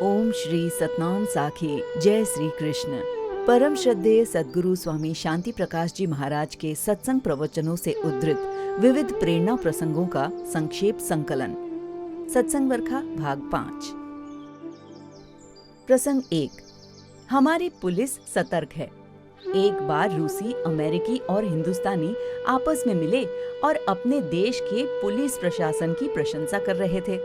ओम श्री सतनाम साखी। जय श्री कृष्ण। परम श्रद्धेय सद्गुरु स्वामी शांति प्रकाश जी महाराज के सत्संग प्रवचनों से उद्धृत विविध प्रेरणा प्रसंगों का संक्षेप संकलन। सत्संग वर्खा भाग 5। प्रसंग 1। हमारी पुलिस सतर्क है। एक बार रूसी, अमेरिकी और हिंदुस्तानी आपस में मिले और अपने देश के पुलिस प्रशासन की प्रशंसा कर रहे थे।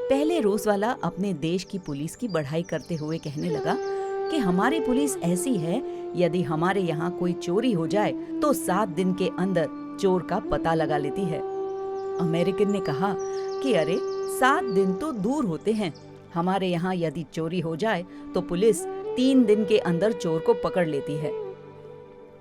पहले रूस वाला अपने देश की पुलिस की बढ़ाई करते हुए कहने लगा कि हमारी पुलिस ऐसी है, यदि हमारे यहाँ कोई चोरी हो जाए तो 7 दिन के अंदर चोर का पता लगा लेती है। अमेरिकन ने कहा कि अरे 7 दिन तो दूर होते हैं, हमारे यहाँ यदि चोरी हो जाए तो पुलिस 3 दिन के अंदर चोर को पकड़ लेती है।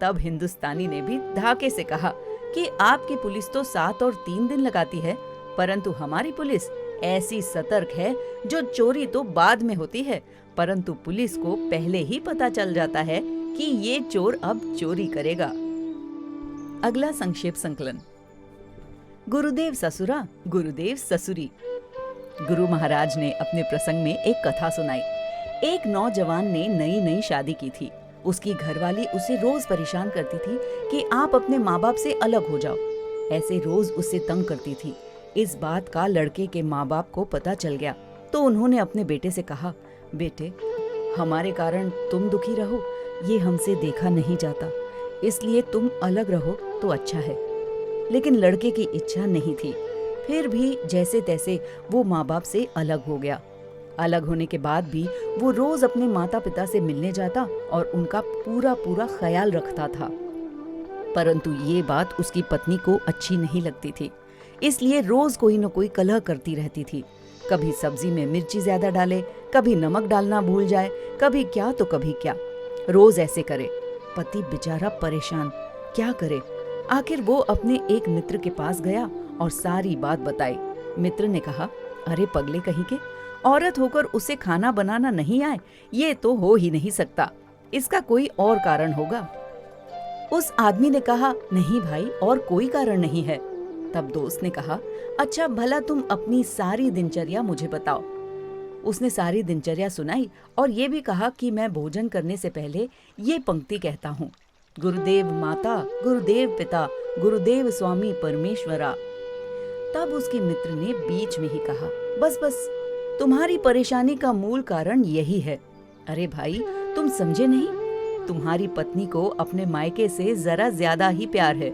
तब हिंदुस्तानी ने भी धाके से कहा कि आपकी पुलिस तो 7 और 3 दिन लगाती है, परंतु हमारी पुलिस ऐसी सतर्क है जो चोरी तो बाद में होती है, परंतु पुलिस को पहले ही पता चल जाता है कि ये चोर अब चोरी करेगा। अगला संक्षेप संकलन। गुरुदेव ससुरा, गुरुदेव ससुरी। गुरु महाराज ने अपने प्रसंग में एक कथा सुनाई। एक नौजवान ने नई नई शादी की थी। उसकी घरवाली उसे रोज परेशान करती थी कि आप अपने माँ बाप से अलग हो जाओ। ऐसे रोज उससे तंग करती थी। इस बात का लड़के के माँ बाप को पता चल गया तो उन्होंने अपने बेटे से कहा, बेटे, हमारे कारण तुम दुखी रहो, ये हमसे देखा नहीं जाता, इसलिए तुम अलग रहो तो अच्छा है। लेकिन लड़के की इच्छा नहीं थी। फिर भी जैसे तैसे वो माँ बाप से अलग हो गया। अलग होने के बाद भी वो रोज अपने माता पिता से मिलने जाता और उनका पूरा पूरा ख्याल रखता था। परंतु ये बात उसकी पत्नी को अच्छी नहीं लगती थी, इसलिए रोज कोई न कोई कलह करती रहती थी। कभी सब्जी में मिर्ची ज्यादा डाले, कभी नमक डालना भूल जाए, कभी क्या तो कभी क्या, रोज ऐसे करे। पति बेचारा परेशान, क्या करे। आखिर वो अपने एक मित्र के पास गया और सारी बात बताई। मित्र ने कहा, अरे पगले कहीं के, औरत होकर उसे खाना बनाना नहीं आए, ये तो हो ही नहीं सकता, इसका कोई और कारण होगा। उस आदमी ने कहा, नहीं भाई, और कोई कारण नहीं है। तब दोस्त ने कहा, अच्छा भला तुम अपनी सारी दिनचर्या मुझे बताओ। उसने सारी दिनचर्या सुनाई और ये भी कहा कि मैं भोजन करने से पहले ये पंक्ति कहता हूँ, गुरुदेव माता, गुरुदेव पिता, गुरुदेव स्वामी परमेश्वरा। तब उसके मित्र ने बीच में ही कहा, बस बस, तुम्हारी परेशानी का मूल कारण यही है। अरे भाई, तुम समझे नहीं, तुम्हारी पत्नी को अपने मायके से जरा ज्यादा ही प्यार है।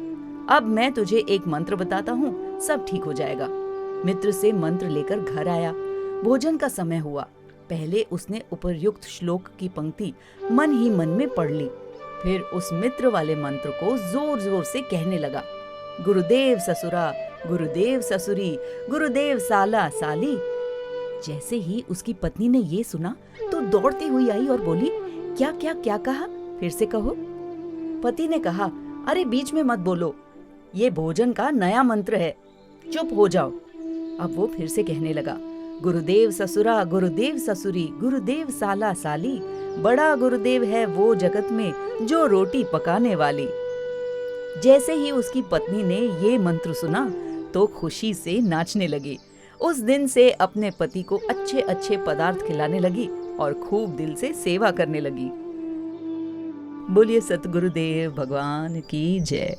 अब मैं तुझे एक मंत्र बताता हूँ, सब ठीक हो जाएगा। मित्र से मंत्र लेकर घर आया। भोजन का समय हुआ। पहले उसने उपर्युक्त श्लोक की पंक्ति मन ही मन में पढ़ ली। फिर उस मित्र वाले मंत्र को जोर जोर से कहने लगा, गुरुदेव ससुरा, गुरुदेव ससुरी, गुरुदेव साला साली। जैसे ही उसकी पत्नी ने ये सुना तो दौड़ती हुई आई और बोली, क्या क्या क्या कहा, फिर से कहो। पति ने कहा, अरे बीच में मत बोलो, ये भोजन का नया मंत्र है, चुप हो जाओ। अब वो फिर से कहने लगा, गुरुदेव ससुरा, गुरुदेव ससुरी, गुरुदेव साला साली, बड़ा गुरुदेव है वो जगत में जो रोटी पकाने वाली। जैसे ही उसकी पत्नी ने ये मंत्र सुना तो खुशी से नाचने लगी। उस दिन से अपने पति को अच्छे अच्छे पदार्थ खिलाने लगी और खूब दिल से सेवा करने लगी। बोलिए सतगुरुदेव भगवान की जय।